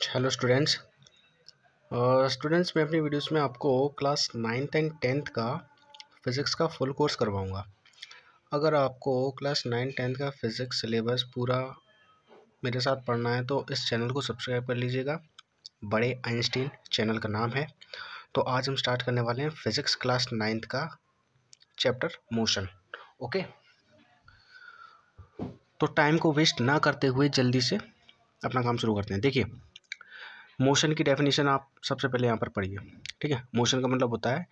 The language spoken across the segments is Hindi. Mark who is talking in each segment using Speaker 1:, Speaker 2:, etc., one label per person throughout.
Speaker 1: Hello students. मैं अपनी वीडियोस में आपको क्लास 9th एंड 10th का फ़िज़िक्स का फुल कोर्स करवाऊंगा। अगर आपको क्लास 9-10 का फ़िज़िक्स सिलेबस पूरा मेरे साथ पढ़ना है तो इस चैनल को सब्सक्राइब कर लीजिएगा। बड़े आइंस्टीन चैनल का नाम है। तो आज हम स्टार्ट करने वाले हैं फ़िज़िक्स क्लास 9th का चैप्टर मोशन। ओके, तो टाइम को वेस्ट ना करते हुए जल्दी से अपना काम शुरू करते हैं। देखिए, मोशन की डेफिनेशन आप सबसे पहले यहाँ पर पढ़िए। ठीक है, मोशन का मतलब होता है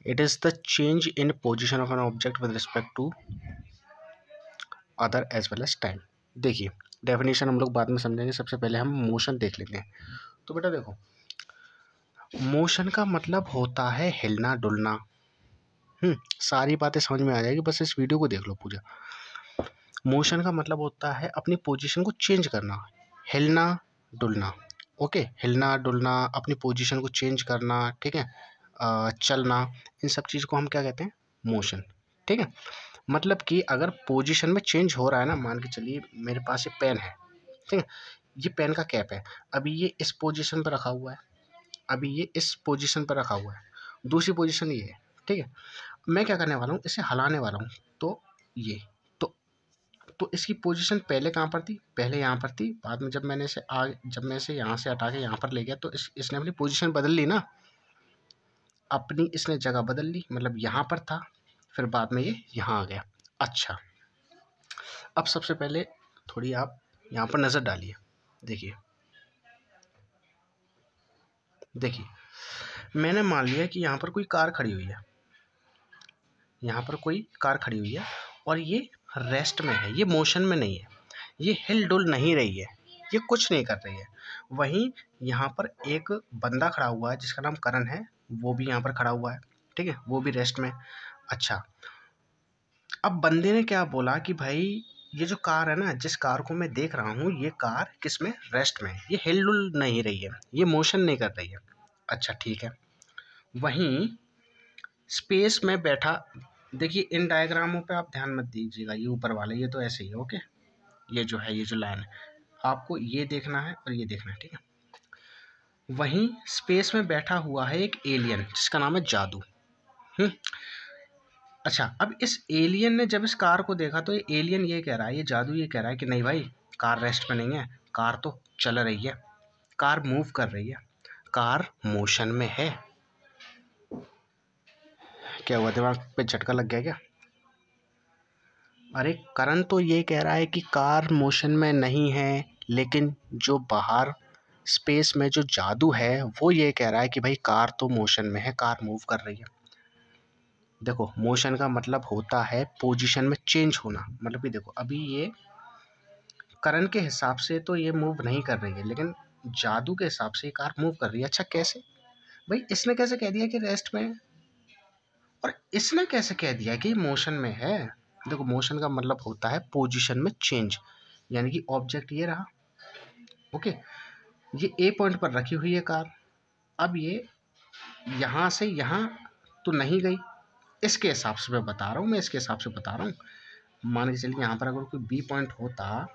Speaker 1: it is the change in position of an object with respect to other as well as time. देखिए, डेफिनेशन हम लोग बाद में समझेंगे, सबसे पहले हम मोशन देख लेते हैं। तो बेटा देखो, मोशन का मतलब होता है हिलना डुलना। सारी बातें समझ में आ जाएगी, बस इस वीडियो को देख लो पूरा। मोशन का मतलब होता है अपनी पोजीशन को चेंज करना, हिलना डुलना। ओके, हिलना डुलना, अपनी पोजीशन को चेंज करना। ठीक है, चलना, इन सब चीज़ को हम क्या कहते हैं? मोशन। ठीक है, मतलब कि अगर पोजीशन में चेंज हो रहा है ना, मान के चलिए मेरे पास एक पेन है। ठीक है, ये पेन का कैप है, अभी ये इस पोजीशन पर रखा हुआ है, अभी ये इस पोजीशन पर रखा हुआ है, दूसरी पोजीशन ये है। ठीक है, मैं क्या करने वाला हूँ, इसे हिलाने वाला हूँ। तो ये तो इसकी पोजीशन पहले कहाँ पर थी? पहले यहाँ पर थी। बाद में जब मैं इसे यहाँ से हटा के यहाँ पर ले गया तो इसने अपनी पोजीशन बदल ली ना, अपनी इसने जगह बदल ली। मतलब यहाँ पर था, फिर बाद में ये यहाँ आ गया। अच्छा, अब सबसे पहले थोड़ी आप यहाँ पर नज़र डालिए। देखिए, मैंने मान लिया कि यहाँ पर कोई कार खड़ी हुई है, यहाँ पर कोई कार खड़ी हुई है और ये रेस्ट में है, ये मोशन में नहीं है, ये हिल डुल नहीं रही है, ये कुछ नहीं कर रही है। वहीं यहाँ पर एक बंदा खड़ा हुआ है जिसका नाम करण है, वो भी यहाँ पर खड़ा हुआ है। ठीक है, वो भी रेस्ट में। अच्छा, अब बंदे ने क्या बोला कि भाई ये जो कार है ना, जिस कार को मैं देख रहा हूँ, ये कार किस में? रेस्ट में है, ये हिल डुल नहीं रही है, ये मोशन नहीं कर रही है। अच्छा ठीक है, वहीं स्पेस में बैठा, देखिए इन डायग्रामों पे आप ध्यान मत दीजिएगा, ये ऊपर वाले ये तो ऐसे ही है। ओके, ये जो है, ये जो लाइन है, आपको ये देखना है और ये देखना है। ठीक है, वहीं स्पेस में बैठा हुआ है एक एलियन जिसका नाम है जादू। अच्छा, अब इस एलियन ने जब इस कार को देखा तो ये एलियन ये कह रहा है, ये जादू ये कह रहा है कि नहीं भाई, कार रेस्ट में नहीं है, कार तो चल रही है, कार मूव कर रही है, कार मोशन में है। क्या हुआ, दिमाग पे झटका लग गया क्या? अरे करण तो ये कह रहा है कि कार मोशन में नहीं है, लेकिन जो बाहर स्पेस में जो जादू है वो ये कह रहा है कि भाई कार तो मोशन में है, कार मूव कर रही है। देखो, मोशन का मतलब होता है पोजीशन में चेंज होना। मतलब कि देखो, अभी ये करण के हिसाब से तो ये मूव नहीं कर रही है, लेकिन जादू के हिसाब से ये कार मूव कर रही है। अच्छा कैसे भाई, इसने कैसे कह दिया कि रेस्ट में है और इसने कैसे कह दिया कि मोशन में है? देखो, मोशन का मतलब होता है पोजीशन में चेंज, यानी कि ऑब्जेक्ट ये रहा। ओके, ये ए पॉइंट पर रखी हुई है कार, अब ये यहाँ से यहाँ तो नहीं गई, इसके हिसाब से मैं बता रहा हूँ, इसके हिसाब से बता रहा हूँ। मान के चलिए यहाँ पर अगर कोई बी पॉइंट होता,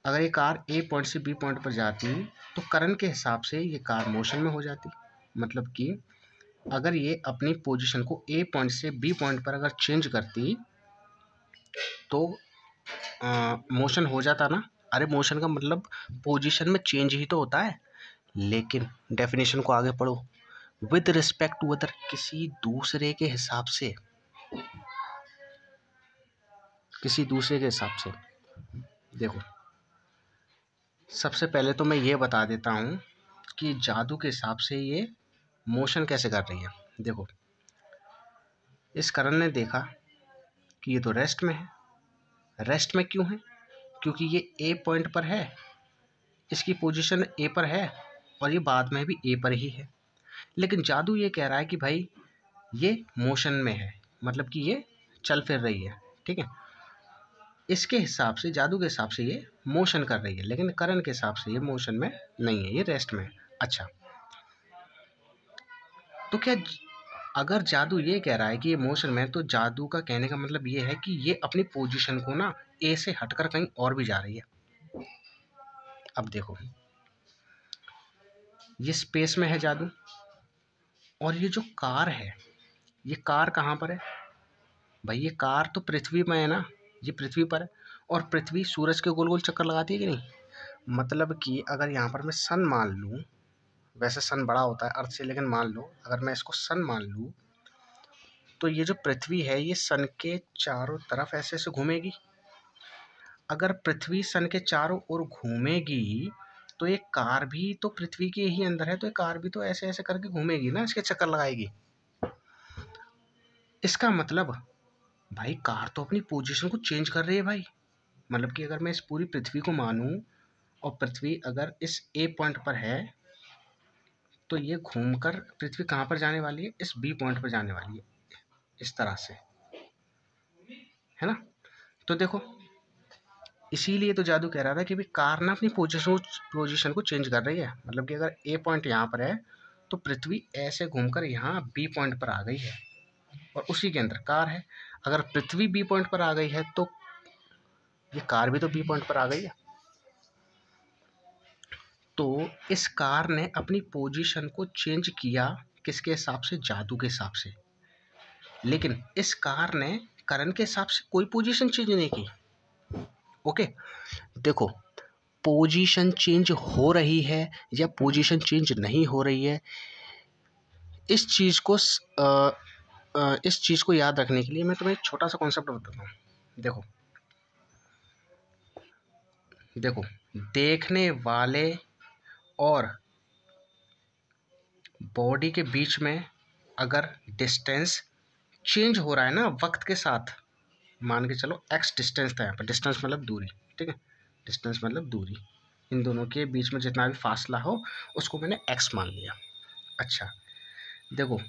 Speaker 1: अगर ये कार ए पॉइंट से बी पॉइंट पर जाती तो करंट के हिसाब से ये कार मोशन में हो जाती। मतलब कि अगर ये अपनी पोजीशन को ए पॉइंट से बी पॉइंट पर अगर चेंज करती तो मोशन हो जाता ना। अरे मोशन का मतलब पोजीशन में चेंज ही तो होता है। लेकिन डेफिनेशन को आगे पढ़ो, विद रिस्पेक्ट टू अदर, किसी दूसरे के हिसाब से, किसी दूसरे के हिसाब से। देखो, सबसे पहले तो मैं ये बता देता हूँ कि जादू के हिसाब से ये मोशन कैसे कर रही है। देखो, इस करण ने देखा कि ये तो रेस्ट में है। रेस्ट में क्यों है? क्योंकि ये ए पॉइंट पर है, इसकी पोजीशन ए पर है और ये बाद में भी ए पर ही है। लेकिन जादू ये कह रहा है कि भाई ये मोशन में है, मतलब कि ये चल फिर रही है। ठीक है, इसके हिसाब से, जादू के हिसाब से ये मोशन कर रही है, लेकिन करण के हिसाब से ये मोशन में नहीं है, ये रेस्ट में है। अच्छा, तो क्या अगर जादू ये कह रहा है कि ये मोशन में है, तो जादू का कहने का मतलब ये है कि ये अपनी पोजीशन को ना ए से हटकर कहीं और भी जा रही है। अब देखो, ये स्पेस में है जादू, और ये जो कार है, ये कार कहाँ पर है भाई? ये कार तो पृथ्वी में है ना, ये पृथ्वी पर है, और पृथ्वी सूरज के गोल गोल चक्कर लगाती है कि नहीं? मतलब कि अगर यहाँ पर मैं सन मान लूँ, वैसे सन बड़ा होता है अर्थ से, लेकिन मान लो अगर मैं इसको सन मान लूँ, तो ये जो पृथ्वी है ये सन के चारों तरफ ऐसे ऐसे घूमेगी। अगर पृथ्वी सन के चारों ओर घूमेगी तो एक कार भी तो पृथ्वी के ही अंदर है, तो एक कार भी तो ऐसे ऐसे करके घूमेगी ना, इसके चक्कर लगाएगी। इसका मतलब भाई कार तो अपनी पोजीशन को चेंज कर रही है भाई। मतलब कि अगर मैं इस पूरी पृथ्वी को मानूं, और पृथ्वी अगर इस ए पॉइंट पर है, तो ये घूमकर पृथ्वी कहाँ पर जाने वाली है? इस बी पॉइंट पर जाने वाली है, इस तरह से, है ना? तो देखो, इसीलिए तो जादू कह रहा था कि भाई कार ना अपनी पोजीशन को चेंज कर रही है। मतलब कि अगर ए पॉइंट यहाँ पर है, तो पृथ्वी ऐसे घूमकर यहाँ बी पॉइंट पर आ गई है, और उसी के अंदर कार है। अगर पृथ्वी बी पॉइंट पर आ गई है, तो ये कार भी तो बी पॉइंट पर आ गई है। तो इस कार ने अपनी पोजीशन को चेंज किया, किसके हिसाब से? जादू के हिसाब से। लेकिन इस कार ने करण के हिसाब से कोई पोजीशन चेंज नहीं की। ओके, देखो, पोजीशन चेंज हो रही है या पोजीशन चेंज नहीं हो रही है, इस चीज़ को याद रखने के लिए मैं तुम्हें एक छोटा सा कॉन्सेप्ट बताता हूँ। देखो देखो, देखने वाले और बॉडी के बीच में अगर डिस्टेंस चेंज हो रहा है ना वक्त के साथ, मान के चलो x डिस्टेंस था यहाँ पर, डिस्टेंस मतलब दूरी, ठीक है, डिस्टेंस मतलब दूरी, इन दोनों के बीच में जितना भी फासला हो उसको मैंने x मान लिया। अच्छा, देखो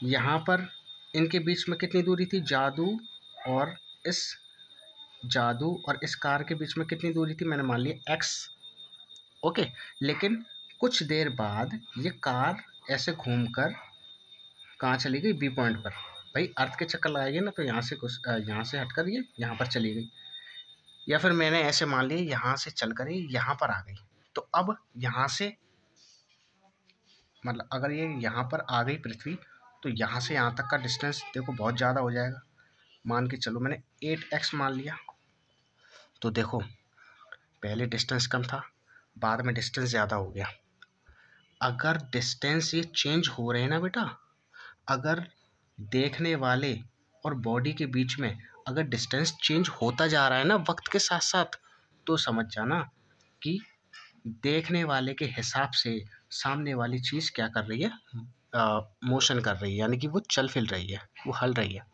Speaker 1: यहाँ पर इनके बीच में कितनी दूरी थी? जादू और इस कार के बीच में कितनी दूरी थी? मैंने मान लिया x। ओके, लेकिन कुछ देर बाद ये कार ऐसे घूमकर कहाँ चली गई? बी पॉइंट पर। भाई अर्थ के चक्कर लगाएगी ना, तो यहाँ से हटकर ये यहाँ पर चली गई, या फिर मैंने ऐसे मान लिया यहाँ से चलकर ये यहाँ पर आ गई। तो अब यहाँ से, मतलब अगर ये यहाँ पर आ गई पृथ्वी, तो यहाँ से यहाँ तक का डिस्टेंस देखो बहुत ज़्यादा हो जाएगा। मान के चलो मैंने 8x मान लिया। तो देखो, पहले डिस्टेंस कम था, बाद में डिस्टेंस ज़्यादा हो गया। अगर डिस्टेंस ये चेंज हो रहे हैं ना बेटा, अगर देखने वाले और बॉडी के बीच में अगर डिस्टेंस चेंज होता जा रहा है ना वक्त के साथ साथ, तो समझ जाना कि देखने वाले के हिसाब से सामने वाली चीज़ क्या कर रही है? मोशन कर रही है, यानी कि वो चल फिर रही है, वो हल रही है।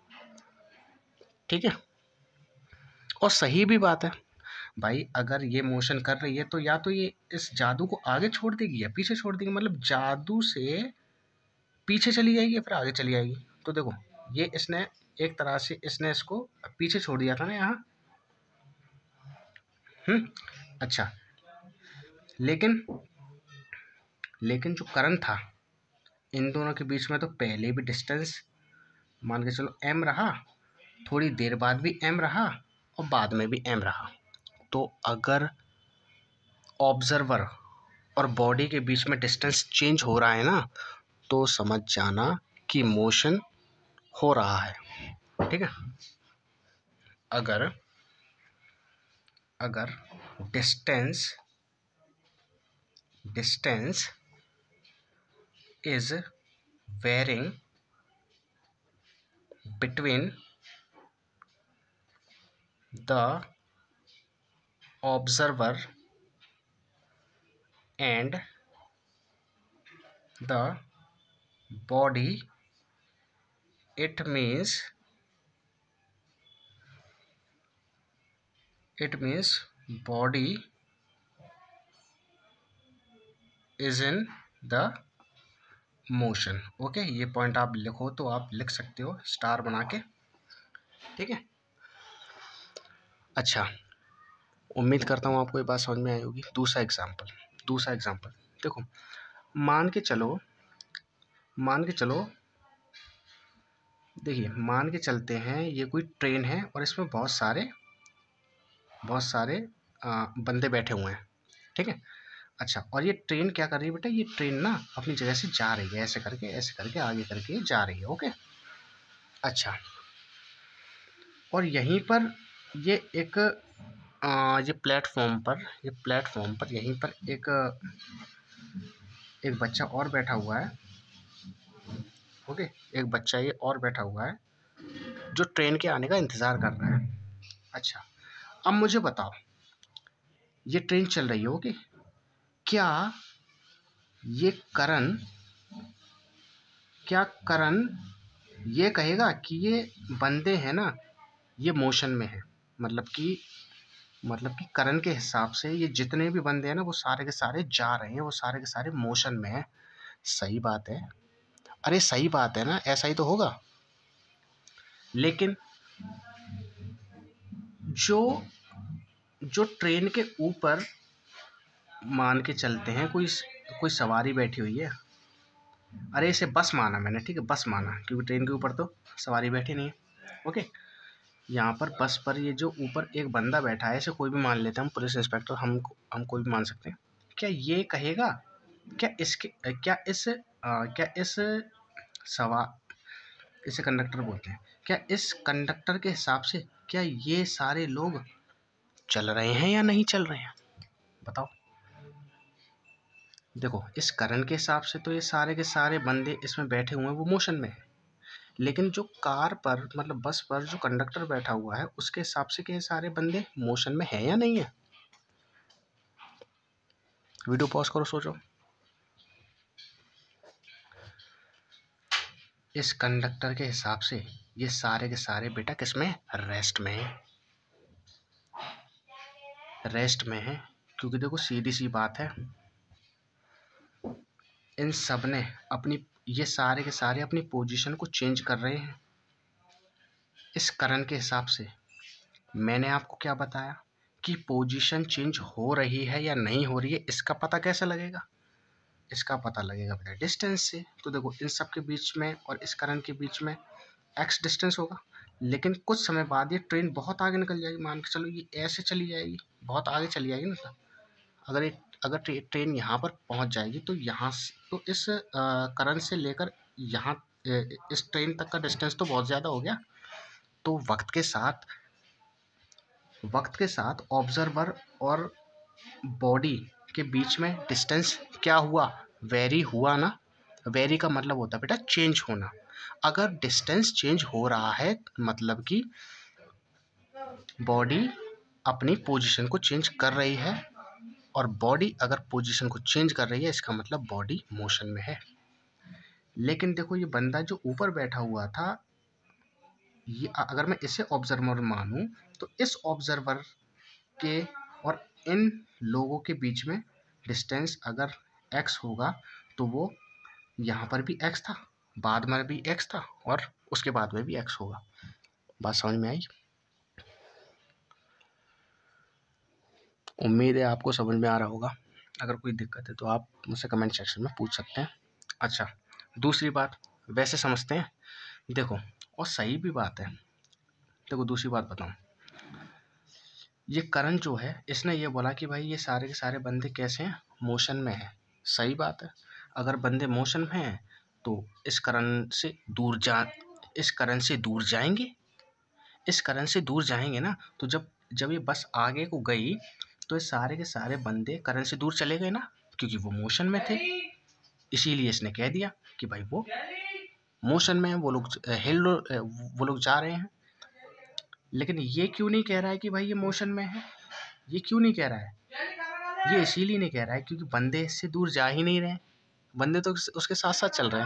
Speaker 1: ठीक है, और सही भी बात है भाई। अगर ये मोशन कर रही है तो या तो ये इस जादू को आगे छोड़ देगी या पीछे छोड़ देगी, मतलब जादू से पीछे चली जाएगी या फिर आगे चली जाएगी। तो देखो, ये इसने एक तरह से इसने इसको पीछे छोड़ दिया था ना यहाँ। अच्छा, लेकिन जो करंट था इन दोनों के बीच में, तो पहले भी डिस्टेंस मान के चलो m रहा, थोड़ी देर बाद भी m रहा, और बाद में भी m रहा। तो अगर ऑब्जर्वर और बॉडी के बीच में डिस्टेंस चेंज हो रहा है ना, तो समझ जाना कि मोशन हो रहा है। ठीक है, अगर distance is varying between the observer and the body, it means body is in the motion. Okay, ये पॉइंट आप लिखो तो आप लिख सकते हो स्टार बना के। ठीक है, अच्छा, उम्मीद करता हूँ आपको ये बात समझ में आई होगी। दूसरा एग्जांपल देखो, मान के चलो देखिए, मान के चलते हैं ये कोई ट्रेन है और इसमें बहुत सारे बंदे बैठे हुए हैं, ठीक है। अच्छा, और ये ट्रेन क्या कर रही है बेटा, ये ट्रेन ना अपनी जगह से जा रही है, ऐसे करके आगे करके जा रही है, ओके। अच्छा, और यहीं पर ये एक ये प्लेटफॉर्म पर यहीं पर एक बच्चा और बैठा हुआ है, ओके। एक बच्चा ये और बैठा हुआ है जो ट्रेन के आने का इंतज़ार कर रहा है। अच्छा, अब मुझे बताओ, ये ट्रेन चल रही है, ओके। क्या ये करण ये कहेगा कि ये बंदे हैं ना, ये मोशन में है, मतलब कि करण के हिसाब से ये जितने भी बंदे हैं ना, वो सारे के सारे जा रहे हैं, वो सारे के सारे मोशन में हैं। सही बात है, अरे सही बात है ना, ऐसा ही तो होगा। लेकिन जो जो ट्रेन के ऊपर मान के चलते हैं, कोई सवारी बैठी हुई है, अरे इसे बस माना मैंने, ठीक है, बस माना, क्योंकि ट्रेन के ऊपर तो सवारी बैठी नहीं है, ओके। यहाँ पर बस पर ये जो ऊपर एक बंदा बैठा है, इसे कोई भी मान लेते हैं, हम पुलिस इंस्पेक्टर, हम कोई भी मान सकते हैं। क्या ये कहेगा, क्या इसके क्या इस सवा इसे कंडक्टर बोलते हैं, क्या इस कंडक्टर के हिसाब से क्या ये सारे लोग चल रहे हैं या नहीं चल रहे हैं, बताओ। देखो, इस करण के हिसाब से तो ये सारे के सारे बंदे इसमें बैठे हुए हैं, वो मोशन में है। लेकिन जो कार पर मतलब बस पर जो कंडक्टर बैठा हुआ है, उसके हिसाब से क्या ये सारे बंदे मोशन में है या नहीं है। वीडियो पॉज करो, सोचो। इस कंडक्टर के हिसाब से ये सारे के सारे बेटा किसमें, रेस्ट में है, क्योंकि देखो सीधी सी बात है, इन सब ने ये सारे के सारे अपनी पोजीशन को चेंज कर रहे हैं। इस करण के हिसाब से मैंने आपको क्या बताया कि पोजीशन चेंज हो रही है या नहीं हो रही है, इसका पता कैसे लगेगा, इसका पता लगेगा बेटा डिस्टेंस से। तो देखो, इन सब के बीच में और इस करण के बीच में एक्स डिस्टेंस होगा, लेकिन कुछ समय बाद ये ट्रेन बहुत आगे निकल जाएगी, मान के चलो ये ऐसे चली जाएगी, बहुत आगे चली जाएगी ना। अगर ट्रेन यहाँ पर पहुँच जाएगी तो तो इस करण से लेकर यहाँ इस ट्रेन तक का डिस्टेंस तो बहुत ज़्यादा हो गया। तो वक्त के साथ ऑब्जर्वर और बॉडी के बीच में डिस्टेंस क्या हुआ, वेरी हुआ ना। वेरी का मतलब होता है बेटा चेंज होना। अगर डिस्टेंस चेंज हो रहा है मतलब कि बॉडी अपनी पोजीशन को चेंज कर रही है, और बॉडी अगर पोजीशन को चेंज कर रही है, इसका मतलब बॉडी मोशन में है। लेकिन देखो, ये बंदा जो ऊपर बैठा हुआ था, ये अगर मैं इसे ऑब्जर्वर मानूं, तो इस ऑब्जर्वर के और इन लोगों के बीच में डिस्टेंस अगर x होगा, तो वो यहाँ पर भी x था, बाद में भी x था, और उसके बाद में भी x होगा। बात समझ में आई? उम्मीद है आपको समझ में आ रहा होगा। अगर कोई दिक्कत है तो आप मुझसे कमेंट सेक्शन में पूछ सकते हैं। अच्छा, दूसरी बात वैसे समझते हैं, देखो, और सही भी बात है। देखो, दूसरी बात बताऊं, ये करण जो है, इसने ये बोला कि भाई ये सारे के सारे बंदे कैसे हैं, मोशन में है। सही बात है, अगर बंदे मोशन में हैं तो इस करण से दूर जाएंगे। इस करण से दूर जाएंगे ना, तो जब ये बस आगे को गई, तो ये सारे के सारे बंदे करण से दूर चले गए ना, क्योंकि वो मोशन में थे। इसीलिए इसने कह दिया कि भाई वो मोशन में है, वो लोग जा रहे हैं। लेकिन ये क्यों नहीं कह रहा है कि भाई ये मोशन में है, ये क्यों नहीं कह रहा है, ये इसीलिए नहीं कह रहा है क्योंकि बंदे इससे दूर जा ही नहीं रहे हैं। बंदे तो उसके साथ साथ चल रहे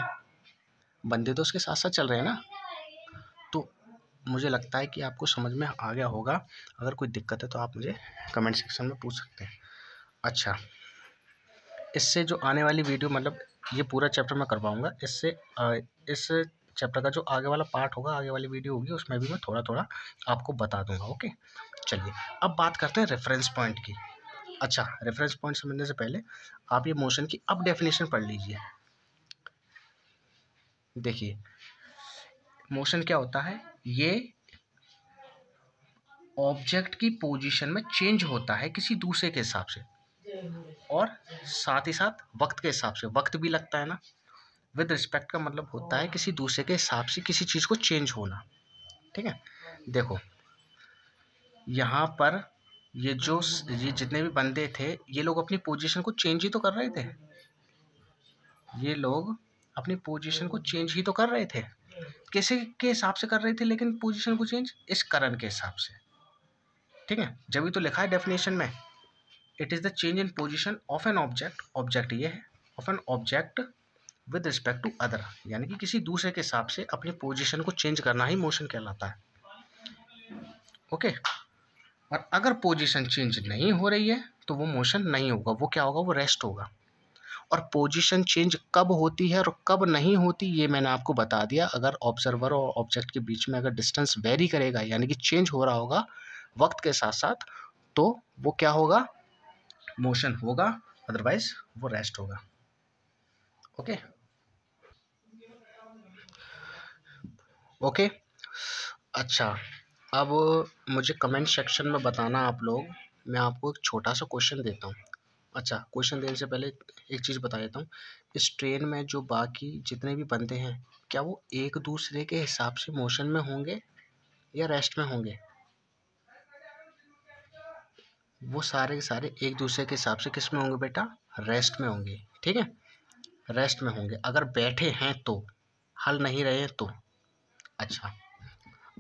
Speaker 1: हैं, ना। तो मुझे लगता है कि आपको समझ में आ गया होगा। अगर कोई दिक्कत है तो आप मुझे कमेंट सेक्शन में पूछ सकते हैं। अच्छा, इससे जो आने वाली वीडियो, मतलब ये पूरा चैप्टर मैं करवाऊँगा, इस चैप्टर का जो आगे वाला पार्ट होगा, आगे वाली वीडियो होगी, उसमें भी मैं थोड़ा थोड़ा आपको बता दूंगा, ओके। चलिए, अब बात करते हैं रेफरेंस पॉइंट की। अच्छा, रेफरेंस पॉइंट समझने से पहले आप ये मोशन की अब डेफिनेशन पढ़ लीजिए। देखिए, मोशन क्या होता है, ये ऑब्जेक्ट की पोजीशन में चेंज होता है किसी दूसरे के हिसाब से, और साथ ही साथ वक्त के हिसाब से, वक्त भी लगता है ना। विद रिस्पेक्ट का मतलब होता है किसी दूसरे के हिसाब से किसी चीज़ को चेंज होना। ठीक है, देखो यहाँ पर ये जितने भी बंदे थे, ये लोग अपनी पोजीशन को चेंज ही तो कर रहे थे। ये लोग अपनी पोजीशन को चेंज ही तो कर रहे थे। कैसे के हिसाब से कर रहे थे लेकिन पोजीशन को चेंज? इस करण के हिसाब से। ठीक है, जब भी तो लिखा है डेफिनेशन में, it is the change in position of an object, object ये है, of an object with respect to other, यानी कि किसी दूसरे के हिसाब से अपनी पोजीशन को चेंज करना ही मोशन कहलाता है। ओके, और अगर पोजीशन चेंज नहीं हो रही है तो वो मोशन नहीं होगा, वो क्या होगा? वो रेस्ट होगा। और पोजीशन चेंज कब होती है और कब नहीं होती, ये मैंने आपको बता दिया। अगर ऑब्जर्वर और ऑब्जेक्ट के बीच में अगर डिस्टेंस वेरी करेगा, यानी कि चेंज हो रहा होगा वक्त के साथ साथ, तो वो क्या होगा? मोशन होगा, अदरवाइज वो रेस्ट होगा। ओके ओके, अच्छा, अब मुझे कमेंट सेक्शन में बताना आप लोग। मैं आपको एक छोटा सा क्वेश्चन देता हूँ। अच्छा, क्वेश्चन देने से पहले एक चीज़ बता देता हूँ। इस ट्रेन में जो बाकी जितने भी बंदे हैं, क्या वो एक दूसरे के हिसाब से मोशन में होंगे या रेस्ट में होंगे? वो सारे के सारे एक दूसरे के हिसाब से किस में होंगे बेटा? रेस्ट में होंगे। ठीक है, रेस्ट में होंगे। अगर बैठे हैं तो, हल नहीं रहे हैं तो। अच्छा,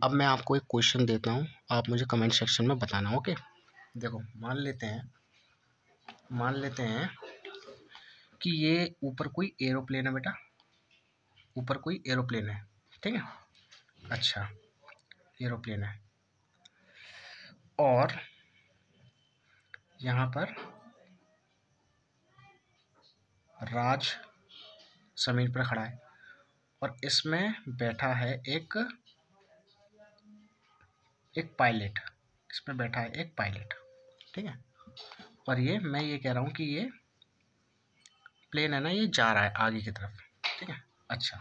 Speaker 1: अब मैं आपको एक क्वेश्चन देता हूँ, आप मुझे कमेंट सेक्शन में बताना। ओके, देखो मान लेते हैं कि ये ऊपर कोई एरोप्लेन है बेटा, ऊपर कोई एरोप्लेन है। ठीक है, अच्छा, एरोप्लेन है और यहाँ पर राज ज़मीन पर खड़ा है और इसमें बैठा है एक पायलट, इसमें बैठा है एक पायलट। ठीक है, और मैं ये कह रहा हूँ कि ये प्लेन है ना, ये जा रहा है आगे की तरफ। ठीक है, अच्छा,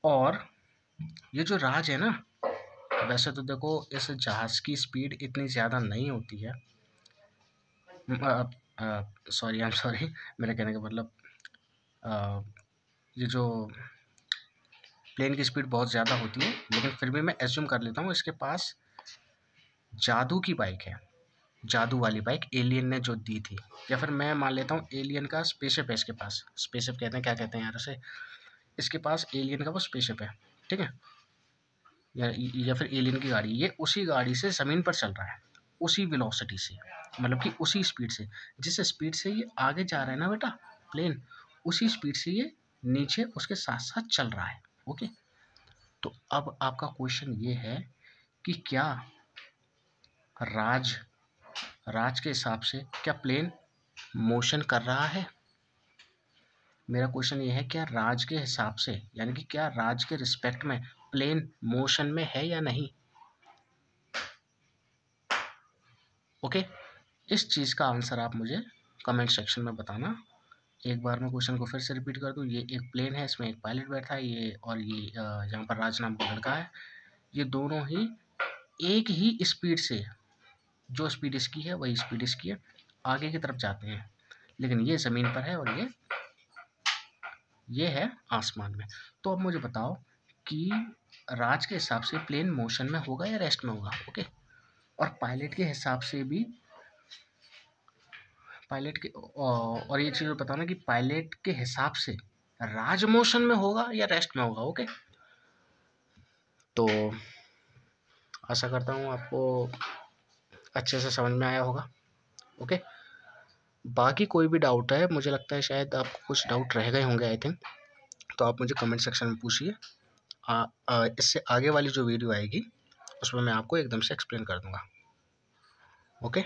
Speaker 1: और ये जो राज है ना, वैसे तो देखो इस जहाज़ की स्पीड इतनी ज़्यादा नहीं होती है। सॉरी, आई एम सॉरी, मेरे कहने का मतलब ये जो प्लेन की स्पीड बहुत ज़्यादा होती है, लेकिन फिर भी मैं एज्यूम कर लेता हूँ इसके पास जादू की बाइक है, जादू वाली बाइक एलियन ने जो दी थी। या फिर मैं मान लेता हूँ एलियन का स्पेसशिप है इसके पास। स्पेसशिप कहते हैं, क्या कहते हैं यार उसे? इसके पास एलियन का वो स्पेसशिप है। ठीक है, या फिर एलियन की गाड़ी, ये उसी गाड़ी से ज़मीन पर चल रहा है, उसी वेलोसिटी से, मतलब कि उसी स्पीड से, जिस स्पीड से ये आगे जा रहा है ना बेटा प्लेन, उसी स्पीड से ये नीचे उसके साथ साथ चल रहा है। ओके, तो अब आपका क्वेश्चन ये है कि क्या राज के हिसाब से क्या प्लेन मोशन कर रहा है? मेरा क्वेश्चन ये है, क्या राज के हिसाब से, यानी कि क्या राज के रिस्पेक्ट में प्लेन मोशन में है या नहीं? ओके, इस चीज़ का आंसर आप मुझे कमेंट सेक्शन में बताना। एक बार मैं क्वेश्चन को फिर से रिपीट कर दूँ। ये एक प्लेन है, इसमें एक पायलट बैठा है, ये और ये यहाँ पर राज नाम का लड़का है। ये दोनों ही एक ही स्पीड से, जो स्पीड इसकी है वही स्पीड इसकी है, आगे की तरफ जाते हैं, लेकिन ये ज़मीन पर है और ये है आसमान में। तो अब मुझे बताओ कि राज के हिसाब से प्लेन मोशन में होगा या रेस्ट में होगा? ओके, और पायलट के हिसाब से भी, पायलट के और ये चीज़ बताना कि पायलट के हिसाब से राज मोशन में होगा या रेस्ट में होगा। ओके, तो आशा करता हूँ आपको अच्छे से समझ में आया होगा। ओके, बाकी कोई भी डाउट है, मुझे लगता है शायद आपको कुछ डाउट रह गए होंगे आई थिंक, तो आप मुझे कमेंट सेक्शन में पूछिए। इससे आगे वाली जो वीडियो आएगी उसमें मैं आपको एकदम से एक्सप्लेन कर दूंगा। ओके,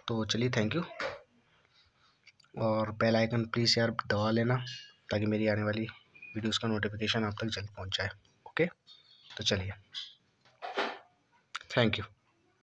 Speaker 1: तो चलिए, थैंक यू, और बेल आइकन प्लीज़ यार दबा लेना ताकि मेरी आने वाली वीडियोस का नोटिफिकेशन आप तक जल्द पहुंच जाए। ओके, तो चलिए, थैंक यू।